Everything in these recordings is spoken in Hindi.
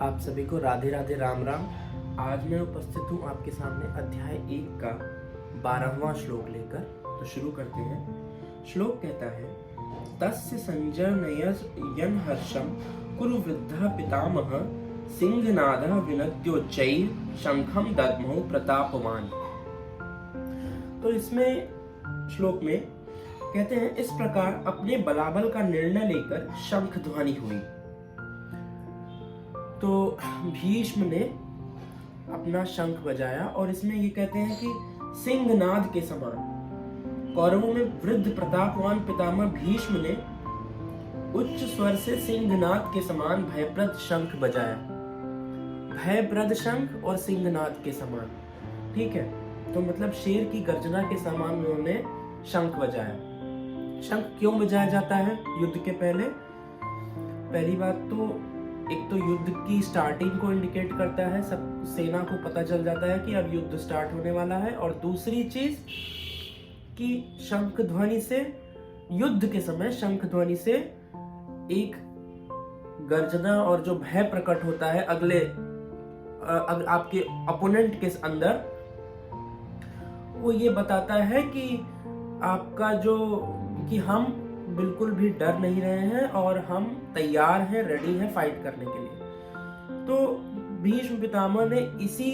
आप सभी को राधे राधे राम राम। आज मैं उपस्थित हूँ आपके सामने अध्याय 1 का 12वां श्लोक लेकर। तो शुरू करते हैं। श्लोक कहता है, तस्य संजनयन हर्षम कुरु वृद्ध पितामह सिंहनादः विनद्योच्चैः शंखम दद्मौ प्रतापवान। तो इसमें श्लोक में कहते हैं, इस प्रकार अपने बलाबल का निर्णय लेकर शंख ध्वनि हुई। तो भीष्म ने अपना शंख बजाया और इसमें ये कहते हैं कि सिंहनाद के समान कौरवों में वृद्ध प्रतापवान पितामह भीष्म ने उच्च स्वर से सिंहनाद के समान भयप्रद शंख बजाया। भयप्रद शंख और सिंहनाद के समान, ठीक है। तो मतलब शेर की गर्जना के समान उन्होंने शंख बजाया। शंख क्यों बजाया जाता है युद्ध के पहले? पहली बात तो एक तो युद्ध की स्टार्टिंग को इंडिकेट करता है, सब सेना को पता चल जाता है कि अब युद्ध स्टार्ट होने वाला है। और दूसरी चीज कि शंख ध्वनि से, युद्ध के समय शंख ध्वनि से एक गर्जना और जो भय प्रकट होता है अगले आपके अपोनेंट के अंदर, वो ये बताता है कि आपका जो कि हम बिल्कुल भी डर नहीं रहे हैं और हम तैयार हैं, रेडी हैं फाइट करने के लिए। तो भीष्म पितामह ने इसी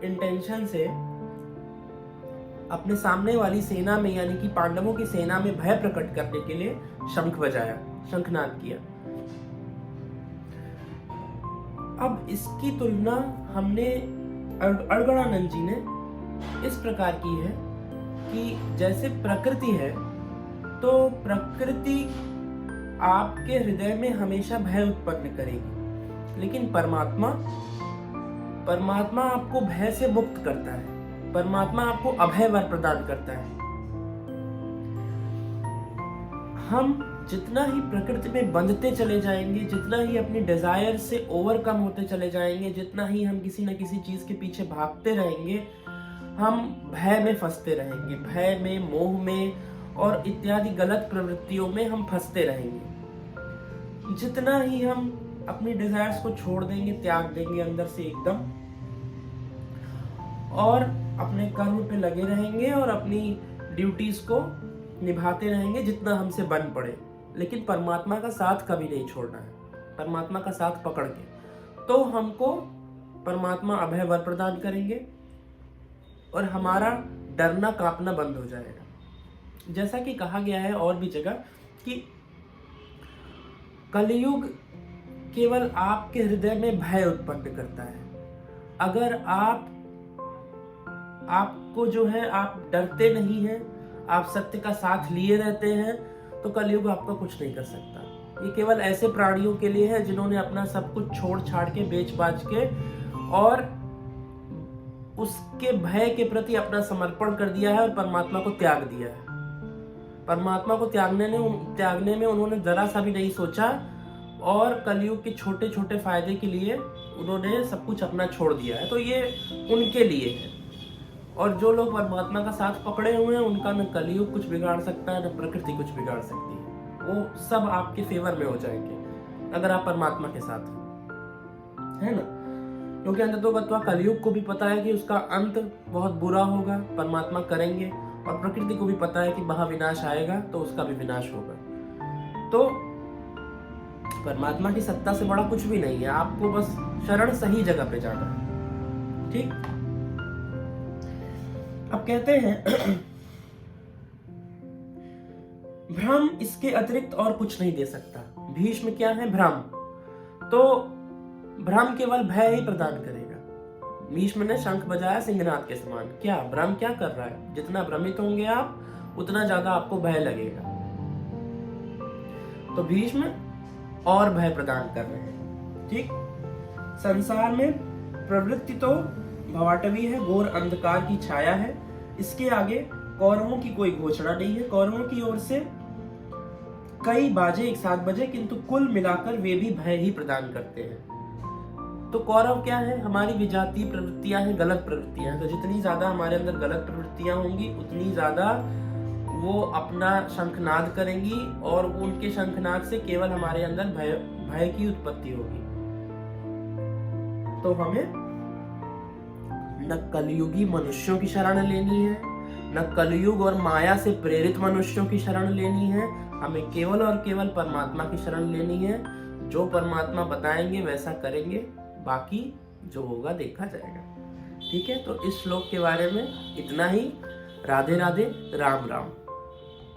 इंटेंशन से अपने सामने वाली सेना में, यानी कि पांडवों की सेना में भय प्रकट करने के लिए शंख बजाया, शंखनाद किया। अब इसकी तुलना हमने अड़गड़ानंद जी ने इस प्रकार की है कि जैसे प्रकृति है तो प्रकृति आपके हृदय में हमेशा भय उत्पन्न करेगी, लेकिन परमात्मा आपको भय से मुक्त करता है। परमात्मा आपको अभय वर प्रदान करता है। हम जितना ही प्रकृति में बंधते चले जाएंगे, जितना ही अपनी डिजायर से ओवरकम होते चले जाएंगे, जितना ही हम किसी न किसी चीज के पीछे भागते रहेंगे, हम भय में फंसते रहेंगे। भय में, मोह में और इत्यादि गलत प्रवृत्तियों में हम फंसते रहेंगे। जितना ही हम अपनी डिजायर्स को छोड़ देंगे, त्याग देंगे अंदर से एकदम, और अपने कर्म पे लगे रहेंगे और अपनी ड्यूटीज को निभाते रहेंगे जितना हमसे बन पड़े, लेकिन परमात्मा का साथ कभी नहीं छोड़ना है। परमात्मा का साथ पकड़ के तो हमको परमात्मा अभय वर प्रदान करेंगे और हमारा डरना कांपना बंद हो जाएगा। जैसा कि कहा गया है और भी जगह कि कलयुग केवल आपके हृदय में भय उत्पन्न करता है। अगर आपको जो है, आप डरते नहीं हैं, आप सत्य का साथ लिए रहते हैं, तो कलयुग आपका कुछ नहीं कर सकता। ये केवल ऐसे प्राणियों के लिए है जिन्होंने अपना सब कुछ छोड़ छाड़ के, बेच बाच के और उसके भय के प्रति अपना समर्पण कर दिया है और परमात्मा को त्याग दिया है। परमात्मा को त्यागने में उन्होंने जरा सा भी नहीं सोचा और कलयुग के छोटे छोटे फायदे के लिए उन्होंने सब कुछ अपना छोड़ दिया है। तो ये उनके लिए है। और जो लोग परमात्मा का साथ पकड़े हुए हैं, उनका न कलयुग कुछ बिगाड़ सकता है, न प्रकृति कुछ बिगाड़ सकती है। वो सब आपके फेवर में हो जाएंगे अगर आप परमात्मा के साथ है ना। क्योंकि अंततोगत्वा कलयुग को भी पता है कि उसका अंत बहुत बुरा होगा, परमात्मा करेंगे, और प्रकृति को भी पता है कि महाविनाश आएगा तो उसका भी विनाश होगा। तो परमात्मा की सत्ता से बड़ा कुछ भी नहीं है। आपको बस शरण सही जगह पे जाना है, ठीक। अब कहते हैं भ्रम इसके अतिरिक्त और कुछ नहीं दे सकता। भीष्म क्या है? भ्रम। तो भ्रम केवल भय ही प्रदान करेगा। भीष्म ने शंख बजाया सिंहनाद के समान। क्या भ्रम क्या कर रहा है? जितना भ्रमित होंगे आप, उतना ज्यादा आपको भय लगेगा। तो भीष्म और भय प्रदान कर रहे हैं, ठीक। संसार में प्रवृत्ति तो भवाटवी है, घोर अंधकार की छाया है। इसके आगे कौरवों की कोई घोषणा नहीं है। कौरवों की ओर से कई बाजे एक साथ बजे, किंतु कुल मिलाकर वे भी भय ही प्रदान करते हैं। तो कौरव क्या है? हमारी विजातीय प्रवृत्तियां हैं, गलत प्रवृत्तियां हैं। तो जितनी ज्यादा हमारे अंदर गलत प्रवृत्तियां होंगी, उतनी ज्यादा वो अपना शंखनाद करेंगी और उनके शंखनाद से केवल हमारे अंदर भय की उत्पत्ति होगी। तो हमें न कलयुगी मनुष्यों की शरण लेनी है, न कलयुग और माया से प्रेरित मनुष्यों की शरण लेनी है। हमें केवल और केवल परमात्मा की शरण लेनी है। जो परमात्मा बताएंगे वैसा करेंगे, बाकी जो होगा देखा जाएगा। ठीक है, तो इस श्लोक के बारे में इतना ही। राधे राधे, राम राम।